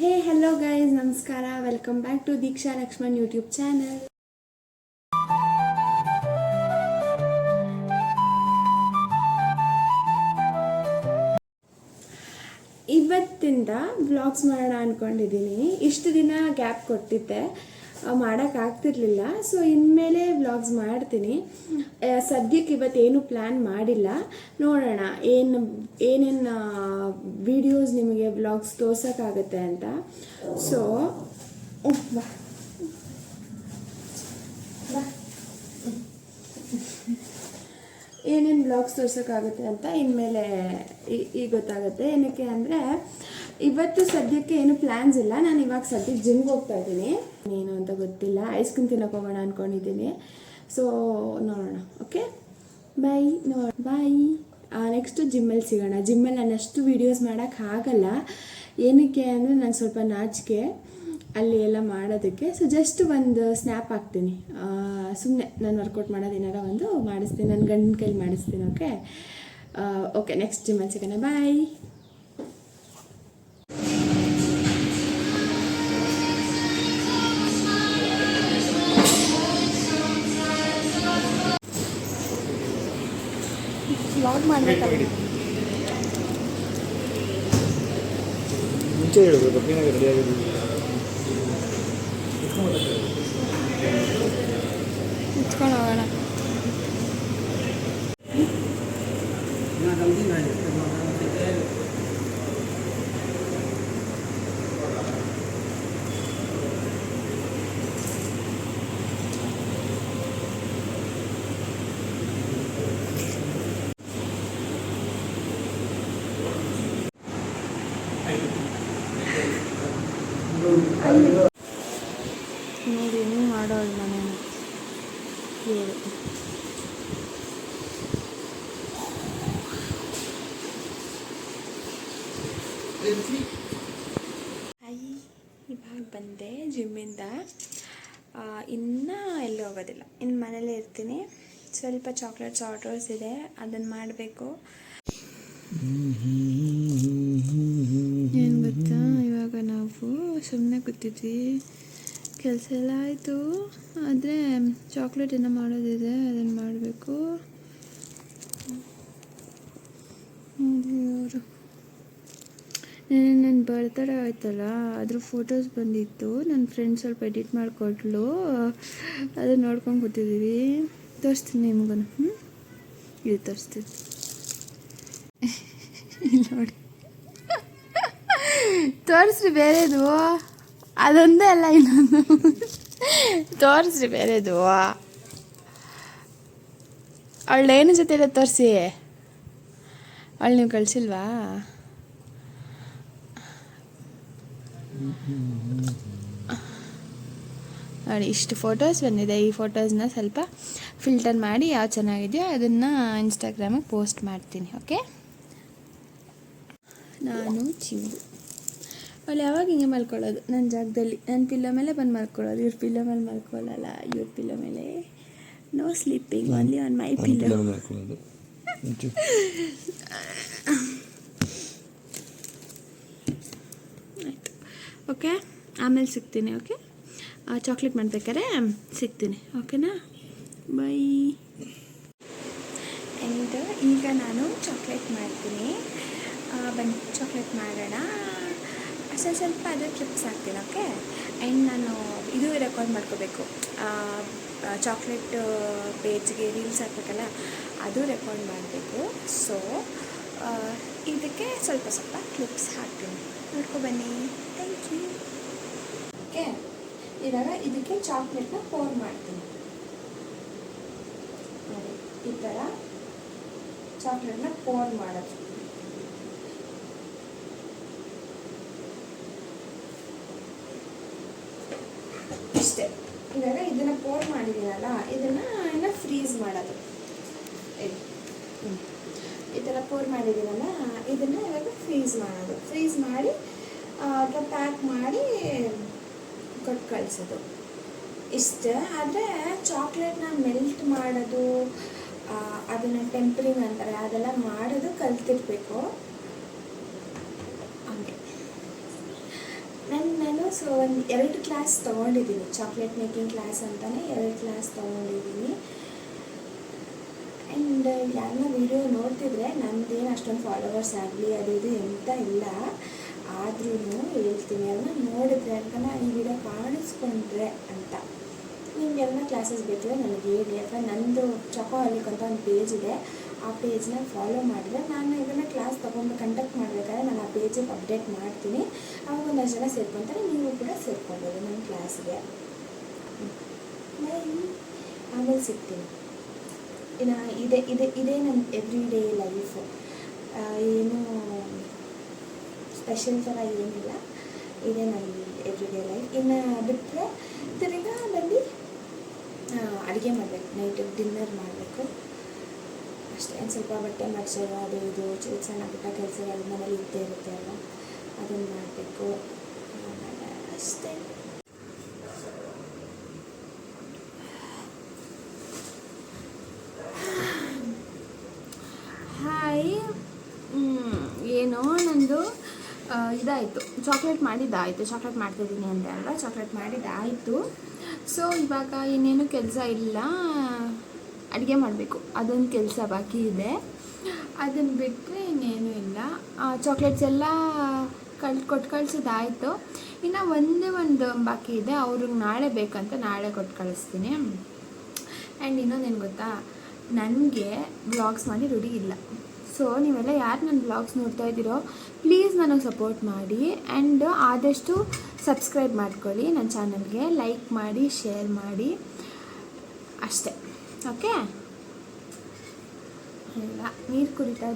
ಹೇ hello guys, ನಮಸ್ಕಾರ. Welcome back to Deeksha Lakshman YouTube channel. ಇವತ್ತಿಂದ vlogs ಮಾಡೋಣ ಅಂದ್ಕೊಂಡಿದ್ದೀನಿ. ಇಷ್ಟು ದಿನ ಗ್ಯಾಪ್ ಕೊಟ್ಟಿದ್ದೆ, ಮಾಡೋಕ್ಕಾಗ್ತಿರ್ಲಿಲ್ಲ. ಸೊ ಇನ್ಮೇಲೆ ವ್ಲಾಗ್ಸ್ ಮಾಡ್ತೀನಿ. ಸದ್ಯಕ್ಕೆ ಇವತ್ತೇನು ಪ್ಲ್ಯಾನ್ ಮಾಡಿಲ್ಲ. ನೋಡೋಣ ಏನೇನು ವಿಡಿಯೋಸ್ ನಿಮಗೆ ವ್ಲಾಗ್ಸ್ ತೋರ್ಸೋಕ್ಕಾಗುತ್ತೆ ಅಂತ. ಸೊ ಏನೇನು ಬ್ಲಾಗ್ಸ್ ತೋರ್ಸೋಕ್ಕಾಗುತ್ತೆ ಅಂತ ಇನ್ಮೇಲೆ ಈಗ ಗೊತ್ತಾಗುತ್ತೆ. ಏನಕ್ಕೆ ಅಂದರೆ ಇವತ್ತು ಸದ್ಯಕ್ಕೆ ಏನು ಪ್ಲ್ಯಾನ್ಸ್ ಇಲ್ಲ. ನಾನು ಇವಾಗ ಸದ್ಯಕ್ಕೆ ಜಿಮ್ಗೆ ಹೋಗ್ತಾ ಇದ್ದೀನಿ. ಏನು ಅಂತ ಗೊತ್ತಿಲ್ಲ. ಐಸ್ ಕ್ರೀಮ್ ತಿನ್ನೋಕೆ ಹೋಗೋಣ ಅಂದ್ಕೊಂಡಿದ್ದೀನಿ. ಸೊ ನೋಡೋಣ. ಓಕೆ, ಬಾಯ್. ನೆಕ್ಸ್ಟು ಜಿಮ್ಮಲ್ಲಿ ಸಿಗೋಣ. ಜಿಮ್ಮಲ್ಲಿ ನಾನು ಅಷ್ಟು ವೀಡಿಯೋಸ್ ಮಾಡೋಕ್ಕಾಗಲ್ಲ. ಏನಕ್ಕೆ ಅಂದರೆ ನಂಗೆ ಸ್ವಲ್ಪ ನಾಚಿಕೆ ಅಲ್ಲಿ ಎಲ್ಲ ಮಾಡೋದಕ್ಕೆ. ಸೊ ಜಸ್ಟ್ ಒಂದು ಸ್ನ್ಯಾಪ್ ಹಾಕ್ತೀನಿ. ಸುಮ್ಮನೆ ನಾನು ವರ್ಕೌಟ್ ಮಾಡೋದು ಏನಾರ ಒಂದು ಮಾಡಿಸ್ತೀನಿ, ನನ್ನ ಗಂಡನ ಕೈಲಿ ಮಾಡಿಸ್ತೀನಿ. ಓಕೆ, ನೆಕ್ಸ್ಟ್ ಜಿಮ್ಮಲ್ಲಿ ಸಿಗೋಣ. ಬಾಯ್. ವ್ಲಾಗ್ ಮಾಡಬೇಕಲ್ಲ. ಮುಂಚೆ ಹೇಳಬೇಕು ರೆಡಿಯಾಗಿದ್ದು ಇಟ್ಕೊಂಡು ಹೋಗೋಣ. ನೋಡಿ, ನೀವು ಮಾಡೋದು ಮನೇನ ಇವರು. ಇವಾಗ ಬಂದೆ ಜಿಮ್ಮಿಂದ. ಇನ್ನೂ ಎಲ್ಲಿ ಹೋಗೋದಿಲ್ಲ, ಇನ್ನು ಮನೇಲೇ ಇರ್ತೀನಿ. ಸ್ವಲ್ಪ ಚಾಕ್ಲೇಟ್ಸ್ ಆರ್ಡರ್ಸ್ ಇದೆ, ಅದನ್ನು ಮಾಡಬೇಕು. ಏನು ಗೊತ್ತಾ, ಇವಾಗ ನಾವು ಸುಮ್ಮನೆ ಕೂತಿದ್ವಿ, ಕೆಲಸ ಎಲ್ಲ ಆಯಿತು. ಆದರೆ ಚಾಕ್ಲೇಟ್ ಏನೋ ಮಾಡೋದಿದೆ, ಅದನ್ನು ಮಾಡಬೇಕು. ಇವರು ನನ್ನ ಬರ್ತ್ಡೇ ಆಯ್ತಲ್ಲ, ಅದ್ರ ಫೋಟೋಸ್ ಬಂದಿತ್ತು. ನನ್ನ ಫ್ರೆಂಡ್ ಸ್ವಲ್ಪ ಎಡಿಟ್ ಮಾಡಿಕೊಟ್ಲು, ಅದನ್ನು ನೋಡ್ಕೊಂಡು ಕೂತಿದ್ದೀವಿ. ತೋರಿಸ್ತೀನಿ ನಿಮಗೂ. ಇದು ತೋರಿಸ್ತೀನಿ ನೋಡಿ. ತೋರಿಸ್ರಿ ಬೇರೆದು, ಅದೊಂದೇ ಅಲ್ಲ ಇನ್ನೊಂದು. ತೋರಿಸ್ರಿ ಬೇರೆದು. ಅವಳೇನು ಜೊತೆ ಇರೋದು ತೋರಿಸಿ. ಅವಳು ನೀವು ಕಳಿಸಿಲ್ವಾ? ನೋಡಿ, ಇಷ್ಟು ಫೋಟೋಸ್ ಬಂದಿದೆ. ಈ ಫೋಟೋಸ್ನ ಸ್ವಲ್ಪ ಫಿಲ್ಟರ್ ಮಾಡಿ ಯಾವ್ದು ಚೆನ್ನಾಗಿದೆಯೋ ಅದನ್ನು ಇನ್ಸ್ಟಾಗ್ರಾಮಿಗೆ ಪೋಸ್ಟ್ ಮಾಡ್ತೀನಿ. ಓಕೆ, ನಾನು ಚಿಂಗು. ಅವಳು ಯಾವಾಗ ಹಿಂಗೆ ಮಲ್ಕೊಳ್ಳೋದು ನನ್ನ ಜಾಗದಲ್ಲಿ, ನನ್ನ ಪಿಲ್ಲೋ ಮೇಲೆ ಬಂದು ಮಲ್ಕೊಳ್ಳೋದು. ಇವ್ರ ಪಿಲ್ಲೋ ಮೇಲೆ ಮಲ್ಕೊಳ್ಳಲ್ಲ. ಇವ್ರ ಪಿಲ್ಲೋ ಮೇಲೆ no sleeping, only on my pillow. ಆಯಿತು, ಓಕೆ. ಆಮೇಲೆ ಸಿಗ್ತೀನಿ. ಓಕೆ, ಚಾಕ್ಲೇಟ್ ಮಾಡ್ಬೇಕಾದ್ರೆ ಸಿಗ್ತೀನಿ. ಓಕೆನಾ? ಬೈ. ಆ್ಯಂಡ್ ಈಗ ನಾನು ಚಾಕ್ಲೇಟ್ ಮಾಡ್ತೀನಿ. ಬನ್ನಿ ಚಾಕ್ಲೇಟ್ ಮಾಡೋಣ. ಸ್ವಲ್ಪ ಅದು ಕ್ಲಿಪ್ಸ್ ಹಾಕ್ತೀನಿ. ಓಕೆ, ಆ್ಯಂಡ್ ನಾನು ಇದು ರೆಕಾರ್ಡ್ ಮಾಡ್ಕೋಬೇಕು. ಚಾಕ್ಲೇಟ್ ಪೇಜ್ಗೆ ರೀಲ್ಸ್ ಹಾಕಬೇಕಲ್ಲ, ಅದು ರೆಕಾರ್ಡ್ ಮಾಡಬೇಕು. ಸೊ ಇದಕ್ಕೆ ಸ್ವಲ್ಪ ಕ್ಲಿಪ್ಸ್ ಹಾಕ್ತೀನಿ, ನೋಡ್ಕೊಬನ್ನಿ. Thank you. ಓಕೆ, ಇವಾಗ ಇದಕ್ಕೆ ಚಾಕ್ಲೇಟ್ನ ಪೋರ್ ಮಾಡ್ತೀನಿ. ನೋಡಿ, ಈ ಥರ ಚಾಕ್ಲೇಟ್ನ ಪೋರ್ ಮಾಡೋದು. ಇಷ್ಟೇ. ಇವಾಗ ಇದನ್ನು ಪೋರ್ ಮಾಡಿದ್ದೀನಲ್ಲ, ಇದನ್ನು ಫ್ರೀಸ್ ಮಾಡೋದು. ಈ ಥರ ಪೋರ್ ಮಾಡಿದ್ದೀನಲ್ಲ, ಇದನ್ನು ಇವಾಗ ಫ್ರೀಸ್ ಮಾಡೋದು. ಫ್ರೀಸ್ ಮಾಡಿ ಅಥವಾ ಪ್ಯಾಕ್ ಮಾಡಿ ಕೊಟ್ಟು ಕಳಿಸೋದು. ಇಷ್ಟೇ. ಆದರೆ ಚಾಕ್ಲೇಟ್ನ ಮೆಲ್ಟ್ ಮಾಡೋದು, ಅದನ್ನು ಟೆಂಪರಿಂಗ್ ಅಂತಾರೆ, ಅದೆಲ್ಲ ಮಾಡೋದು ಕಲ್ತಿರ್ಬೇಕು. ಹಂಗೆ ಸೊ ಒಂದು 2 ಕ್ಲಾಸ್ ತೊಗೊಂಡಿದ್ದೀನಿ, ಚಾಕ್ಲೇಟ್ ಮೇಕಿಂಗ್ ಕ್ಲಾಸ್ ಅಂತಲೇ 2 ಕ್ಲಾಸ್ ತೊಗೊಂಡಿದ್ದೀನಿ. ಆ್ಯಂಡ್ ಯಾರನ್ನ ವೀಡಿಯೋ ನೋಡ್ತಿದ್ರೆ ನನ್ನದೇನು ಅಷ್ಟೊಂದು ಫಾಲೋವರ್ಸ್ ಆಗಲಿ ಅದು ಇದು ಎಂತ ಇಲ್ಲ, ಆದ್ರೂ ಹೇಳ್ತೀನಿ ಅದನ್ನ ನೋಡಿದ್ರೆ ಅಂತ ಈ ವಿಡಿಯೋ ಕಾಣಿಸ್ಕೊಂಡ್ರೆ ಅಂತ. ನಿಮಗೆಲ್ಲ ಕ್ಲಾಸಸ್ ಬೇಕಿದ್ರೆ ನನಗೆ ಹೇಳಿ, ಅಥವಾ ನನ್ನದು ಚಾಕೋಹಾಲಿಕ್ ಅಂತ ಒಂದು ಪೇಜ್ ಇದೆ, ಆ ಪೇಜ್ನ ಫಾಲೋ ಮಾಡಿದ್ರೆ ನಾನು ಇದನ್ನು ಕ್ಲಾಸ್ ತೊಗೊಂಡು ಕಂಡಕ್ಟ್ ಮಾಡಬೇಕಾದ್ರೆ ನಾನು ಆ ಪೇಜಿಗೆ ಅಪ್ಡೇಟ್ ಮಾಡ್ತೀನಿ. ಅವಾಗ ಒಂದಷ್ಟು ಜನ ಸೇರ್ಕೊತಾರೆ, ನೀವು ಕೂಡ ಸೇರ್ಕೊಬೋದು ನನ್ನ ಕ್ಲಾಸ್ಗೆ. ಆಮೇಲೆ ಸಿಗ್ತೀನಿ. ಇನ್ನು ಇದೇ ನನ್ನ ಎವ್ರಿ ಡೇ ಲೈಫು, ಏನು ಸ್ಪೆಷಲ್ ಥರ ಏನಿಲ್ಲ, ಇದೇ ನನ್ನ ಎವ್ರಿ ಡೇ ಲೈಫ್. ಇನ್ನು ಬಿಟ್ಟರೆ ತಿರ್ಗಾ ಬಂದು ಅಡುಗೆ ಮಾಡಬೇಕು, ನೈಟ್ ಡಿನ್ನರ್ ಮಾಡಬೇಕು ಅಷ್ಟೇ. ಒಂದು ಸ್ವಲ್ಪ ಬಟ್ಟೆ ಮಡ್ಚೋದು ಅದು ಇದು ಸಣ್ಣ ಪುಟ್ಟ ಕೆಲಸಗಳು ಮನೇಲಿ ಇದ್ದೇ ಇರುತ್ತೆ ಅಲ್ವ, ಅದನ್ನು ಮಾಡಬೇಕು ಅಷ್ಟೇ. ಹಾಯ್, ಏನೋ ನಂದು ಇದಾಯಿತು, ಚಾಕ್ಲೇಟ್ ಮಾಡಿದ್ದಾಯಿತು. ಚಾಕ್ಲೇಟ್ ಮಾಡ್ತಾಯಿದ್ದೀನಿ ಅಂದೆ ಅಲ್ವಾ, ಚಾಕ್ಲೇಟ್ ಮಾಡಿದ್ದಾಯಿತು. ಸೊ ಇವಾಗ ಇನ್ನೇನು ಕೆಲಸ ಇಲ್ಲ, ಅಡುಗೆ ಮಾಡಬೇಕು, ಅದೊಂದು ಕೆಲಸ ಬಾಕಿ ಇದೆ. ಅದನ್ನು ಬಿಟ್ಟರೆ ಇನ್ನೇನು ಇಲ್ಲ. ಚಾಕ್ಲೇಟ್ಸ್ ಎಲ್ಲ ಕೊಟ್ಟು ಕಳಿಸಿದ್ದಾಯಿತು. ಇನ್ನು ಒಂದೇ ಒಂದು ಬಾಕಿ ಇದೆ, ಅವ್ರಿಗೆ ನಾಳೆ ಬೇಕಂತ ನಾಳೆ ಕೊಟ್ಟು ಕಳಿಸ್ತೀನಿ. ಆ್ಯಂಡ್ ಇನ್ನೊಂದೇನು ಗೊತ್ತಾ, ನನಗೆ ವ್ಲಾಗ್ಸ್ ಮಾಡಿ ರೂಢಿ ಇಲ್ಲ. ಸೊ ನೀವೆಲ್ಲ ಯಾರು ನನ್ನ ವ್ಲಾಗ್ಸ್ ನೋಡ್ತಾ ಇದ್ದೀರೋ ಪ್ಲೀಸ್ ನನಗೆ ಸಪೋರ್ಟ್ ಮಾಡಿ, ಆ್ಯಂಡ್ ಆದಷ್ಟು ಸಬ್ಸ್ಕ್ರೈಬ್ ಮಾಡ್ಕೊಳ್ಳಿ ನನ್ನ ಚಾನಲ್ಗೆ, ಲೈಕ್ ಮಾಡಿ, ಶೇರ್ ಮಾಡಿ ಅಷ್ಟೇ. ಓಕೆ, ಇಲ್ಲ ನೀರು ಕುಡಿತಾ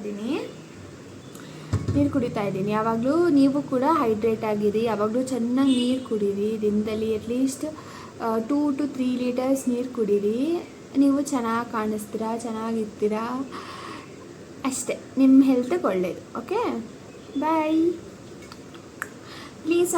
ಇದ್ದೀನಿ. ಯಾವಾಗಲೂ ನೀವು ಕೂಡ ಹೈಡ್ರೇಟ್ ಆಗಿರಿ, ಯಾವಾಗಲೂ ಚೆನ್ನಾಗಿ ನೀರು ಕುಡೀರಿ. ದಿನದಲ್ಲಿ ಅಟ್ಲೀಸ್ಟ್ 2 to 3 ಲೀಟರ್ಸ್ ನೀರು ಕುಡೀರಿ. ನೀವು ಚೆನ್ನಾಗಿ ಕಾಣಿಸ್ತೀರಾ, ಚೆನ್ನಾಗಿರ್ತೀರಾ ಅಷ್ಟೇ. ನಿಮ್ಮ ಹೆಲ್ತ್ಗೆ ಒಳ್ಳೆಯದು. Okay, bye. ಪ್ಲೀಸ್